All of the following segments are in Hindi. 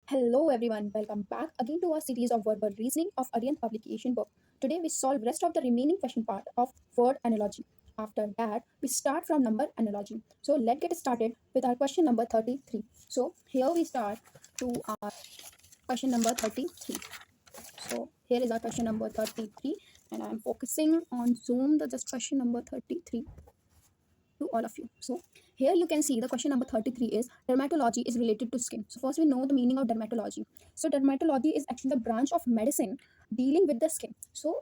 Hello everyone, welcome back again to our series of verbal reasoning of Aryan publication book. Today we solve rest of the remaining question part of word analogy. After that, we start from number analogy. So let's get started with our question number 33. So here we start to our question number 33. So here is our question number 33 and I am focusing on Zoom the just question number 33 to all of you. So here you can see the question number 33 is dermatology is related to skin. So first we know the meaning of dermatology. So dermatology is actually the branch of medicine dealing with the skin. So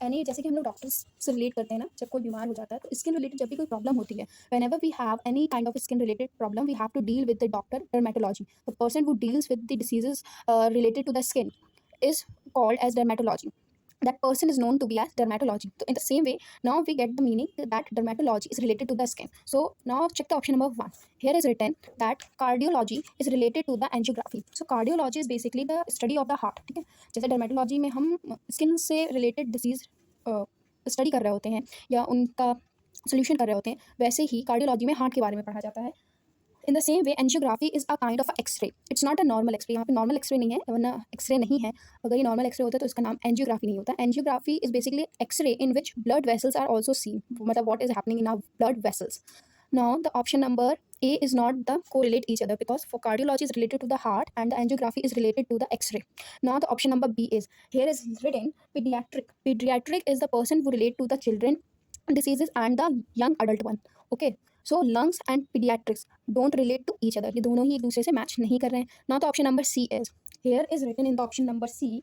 any जैसे कि हम लोग डॉक्टर्स से रिलेट करते हैं ना, जब कोई बीमार हो जाता है तो स्किन रिलेटेड जब भी कोई प्रॉब्लम होती है, whenever we have any kind of skin related problem we have to deal with the doctor dermatology. The person who deals with the diseases related to the skin is called as dermatology. That person is known to be as dermatology. So in the same way, now we get the meaning that dermatology is related to the skin. So now check the option number 1. Here is written that cardiology is related to the angiography. So cardiology is basically the study of the heart. ठीक है, जैसे dermatology में हम स्किन से रिलेटेड डिसीज स्टडी कर रहे होते हैं या उनका सोल्यूशन कर रहे होते हैं, वैसे ही कार्डियोलॉजी में हार्ट के बारे में पढ़ा जाता है. In the same way angiography is a kind of X-ray. It's not a normal X-ray. यहाँ पे नॉर्मल एक्सरे नहीं है, वरना एक्सरे नहीं है. अगर ये नॉर्मल एक्सरे होता तो इसका नाम एंजियोग्राफी नहीं होता. Angiography is basically X-ray in which blood vessels are also seen, मतलब what is happening in our blood vessels. Now the option number A is not the correlate each other because for cardiology is related to the heart and the angiography is related to the X-ray. Now the option number B is, here is written pediatric. Pediatric is the person who relate to the children diseases and the young adult one. Okay, so lungs and pediatrics don't relate to each other. ये दोनों ही एक दूसरे से मैच नहीं कर रहे हैं. Now the option number C is, here is written in the option number C,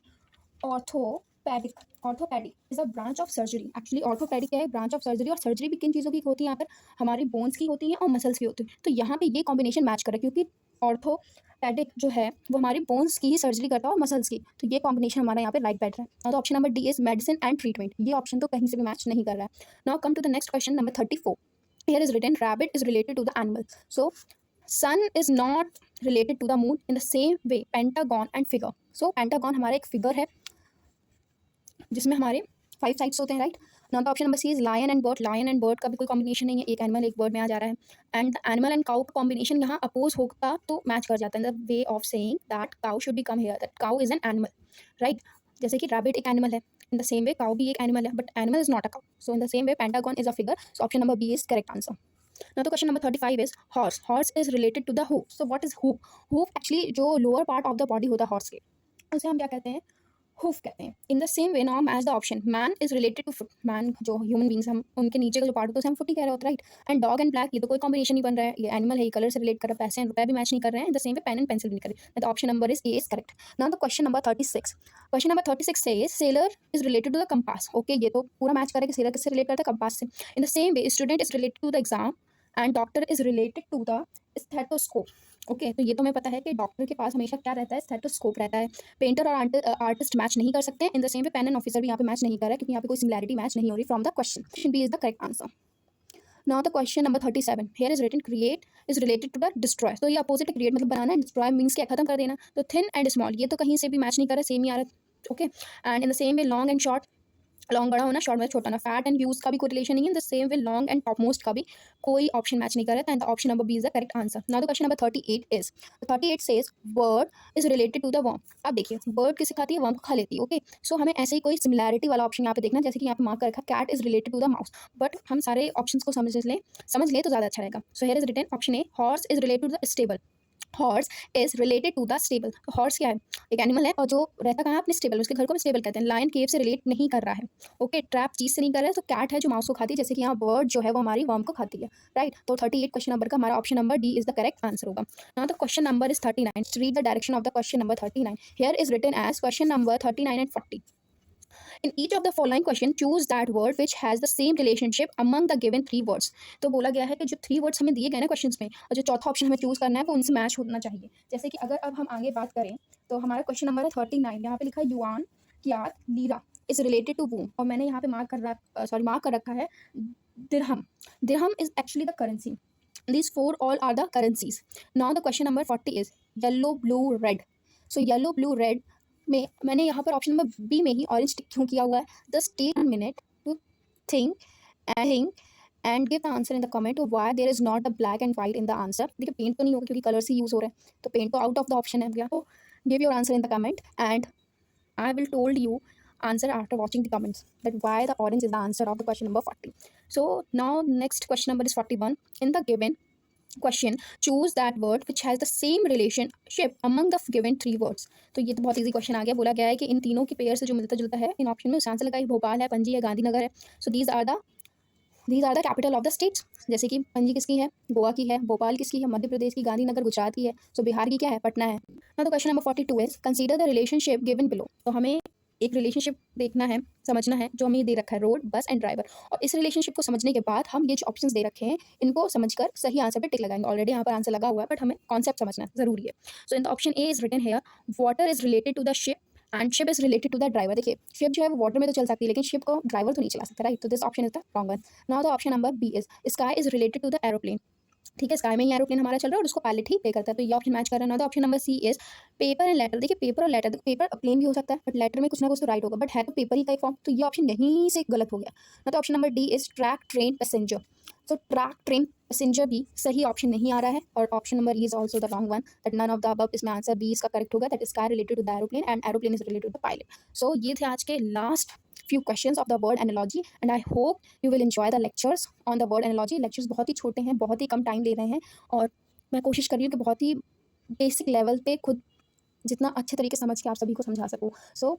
orthopaedic. Orthopaedic is a branch of surgery. Actually orthopaedic क्या है, ब्रांच ऑफ सर्जरी. और सर्जरी भी किन चीज़ों की होती है यहाँ पर, हमारी बोन्स की होती है और मसल्स की होती है. तो यहाँ पे ये कॉम्बिनेशन मैच कर रहा है क्योंकि ऑर्थोपैडिक जो है वो हमारी बोन्स की ही सर्जरी करता है और मसल्स की. तो ये कॉम्बिनेशन हमारा यहाँ पे राइट बैठ रहा है. तो option number D is medicine and treatment. ये ऑप्शन तो कहीं से भी मैच नहीं कर रहा है. Now come to the next question number 34. Here is written rabbit is related to the animal. So sun is not related to the moon in the same way pentagon and figure. So pentagon हमारा एक फिगर है जिसमें हमारे 5 साइड्स होते हैं, right. Now the option number C is lion and bird. Lion and bird का भी कोई कॉम्बिनेशन नहीं है, एक एनिमल एक बर्ड में आ जा रहा है. And the animal and cow का कॉम्बिनेशन यहाँ अपोज होता तो मैच कर जाता है. The way of saying that cow should be come here, that cow is an animal, right. जैसे कि रैबिट एक एनिमल है, in the same way cow भी एक एनिमल है, but animal is not a cow. So in the same way pentagon is a figure. So option number B is correct answer. Now the question number 35 is horse. Horse is related to the hoof. So what is hoof? Hoof actually जो lower part of the body होता है horse के, उसे हम क्या कहते हैं, हूफ कहते हैं. In the same way now as the option man is related to foot. Man जो ह्यूमन बींग्स हम उनके नीचे का जो पार्ट होता है उसे हम फुट ही कह रहे होते हैं, right. And dog and black ये तो कोई कॉम्बिनेशन नहीं बन रहा है, ये एनिमल है, ये कलर से रिलेट कर रहा है, पैसे एंड रुपए भी मैच नहीं कर रहे हैं. In the same way pen and pencil भी नहीं कर रहे. The option number is A is correct. Now the question number 36. Question number 36 से sailor is related to the compass. Okay, ये तो पूरा मैच करेगा. सेलर किससे रिलेट करता है, कंपास से. In the same way student is related to the exam and doctor is related to the stethoscope. Okay, तो ये तो हमें पता है कि डॉक्टर के पास हमेशा क्या रहता है, स्टेथोस्कोप रहता है. पेंटर और आर्टिस्ट मैच नहीं कर सकते. In the same way pen and officer भी यहाँ पे मैच नहीं कर रहा है क्योंकि यहाँ पे कोई सिमिलैरिटी मैच नहीं हो रही from the question. Question B is the correct answer. Now the question number 37. Here is written create is related to the destroy. तो ये अपोजिट है, क्रिएट मतलब बनाना, डिस्ट्रॉय मीन्स क्या, खत्म कर देना. तो थिन एंड स्मॉल ये तो कहीं से भी मैच नहीं कर रहा, सेम ही आ रहा है. Okay, and in the same way long and short, long बड़ा होना, शॉर्ट में छोटा होना. फैट एंड ह्यूज का भी कोई रिलेशन नहीं है. The same way long and top most का भी कोई ऑप्शन मैच नहीं कर रहा है. And the option number B is the correct answer. Now the question number 38 is, 38 says bird is related to the worm. अब देखिए बर्ड किसे खाती है, वर्म को खा लेती है. ओके, सो हमें ऐसे ही कोई सिमिलैरिटी वाला ऑप्शन यहाँ पे देखना. जैसे कि यहाँ पे मार्क कर रखा cat is related to the mouse, but हम सारे ऑप्शन को समझ ले तो ज़्यादा अच्छा रहेगा. So here is written option A horse is related to the stable. Horse is related to the stable. Horse क्या है, एक एनिमल है और जो रहता कहाँ है, अपने स्टेबल, उसके घर को स्टेबल कहते हैं. लायन केव से रिलेट नहीं कर रहा है. ओके, ट्रैप चीज से नहीं कर रहा है. तो कैट है जो माउस को खाती है, जैसे कि यहाँ बर्ड जो है वो हमारी वर्म को खाती है, राइट. तो 38 क्वेश्चन नंबर का हमारा option number D is the correct answer होगा. Now the question number is 39. Read the direction of the question number 39. Here is written as question number 39 and 40. In each of the following question, choose that word which has the same relationship among the given three words. तो बोला गया है कि जो 3 वर्ड्स हमें दिए गए ना क्वेश्चंस में, और जो चौथा ऑप्शन हमें चूज करना है वो उनसे मैच होना चाहिए. जैसे कि अगर अब हम आगे बात करें तो हमारा क्वेश्चन नंबर है 39. यहाँ पे लिखा है yuan kyat lira is related to whom, और मैंने यहाँ पे मार्क कर रखा है dirham. Dirham is actually the currency. These 4 all are the currencies. Now the question number 40 is yellow, blue, red. So yellow, blue, red में मैंने यहाँ पर ऑप्शन नंबर बी में ही ऑरेंज टिक क्यों किया हुआ है. Just take 1 minute to think and give the answer in the comment why there is not a black and white in the answer. देखिए पेंट तो नहीं होगा क्योंकि कलर से यूज हो रहा है, तो पेंट तो आउट ऑफ द ऑप्शन है भैया. तो Give your answer in the comment, and I will told you answer after watching the comments that why the orange is the answer of the question number 40. So now next question number is 41. In the given question, choose that word which has the same relationship among the given three words. तो ये तो बहुत इजी क्वेश्चन आ गया. बोला गया है कि इन तीनों की पेयर से जो मिलता जुलता है इन ऑप्शन में उस आंसर लगाई. भोपाल है, पणजी है, गांधीनगर है. So these are the capital of the states. जैसे कि पणजी किसकी है, गोवा की है. भोपाल किसकी है, मध्य प्रदेश की. गांधीनगर गुजरात की है. सो बिहार की क्या है, पटना है. ना तो question number 42 is consider the relationship given below. तो हमें एक रिलेशनशिप देखना है, समझना है, जो हमें दे रखा है रोड, बस एंड ड्राइवर. और इस रिलेशनशिप को समझने के बाद हम ये जो ऑप्शंस दे रखे हैं इनको समझकर सही आंसर पे टिक लगाएंगे. ऑलरेडी यहाँ पर आंसर लगा हुआ है बट हमें कॉन्सेप्ट समझना जरूरी है. So in the option A is written here water is related to the ship and ship is related to the driver. देखिए शिप जो है वो वाटर में तो चल सकती है लेकिन शिप को ड्राइवर तो नहीं चला सकता, राइट. तो this option is the wrong one. Now the option number B is sky is related to the aeroplane. ठीक है, स्काई में ही एरोप्लेन हमारा चल रहा है और उसको पायलट ही पे करता है. तो ये ऑप्शन मैच कर रहा है. ना तो option number C is paper and letter. देखिए पेपर और लेटर, पेपर प्लेन भी हो सकता है बट लेटर में कुछ ना कुछ तो राइट होगा, बट है तो पेपर ही का एक फॉर्म. तो ये ऑप्शन यहीं से गलत हो गया. ना तो option number D is track train passenger. तो ट्रैक ट्रेन पैसेंजर भी सही ऑप्शन नहीं आ रहा है. और option number E is also the wrong one, that none of the above. इसमें आंसर बी इसका करेक्ट होगा, that sky related to the aeroplane and aeroplane is related to the pilot. So ये थे आज के last few questions of the word analogy, and I hope you will enjoy the lectures on the word analogy. lectures बहुत ही छोटे हैं, बहुत ही कम टाइम ले रहे हैं और मैं कोशिश कर रही हूँ कि बहुत ही बेसिक लेवल पे खुद जितना अच्छे तरीके से समझ के आप सभी को समझा सकूँ. सो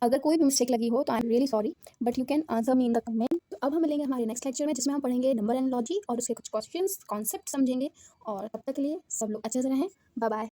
अगर कोई भी मिस्टेक लगी हो तो I am really sorry, but you can answer me in the comment. तो अब हम मिलेंगे हमारे नेक्स्ट लेक्चर में जिसमें हम पढ़ेंगे नंबर एनालॉजी और उसके कुछ क्वेश्चंस कॉन्सेप्ट समझेंगे. और तब तक के लिए सब लोग अच्छे से रहें. Bye bye.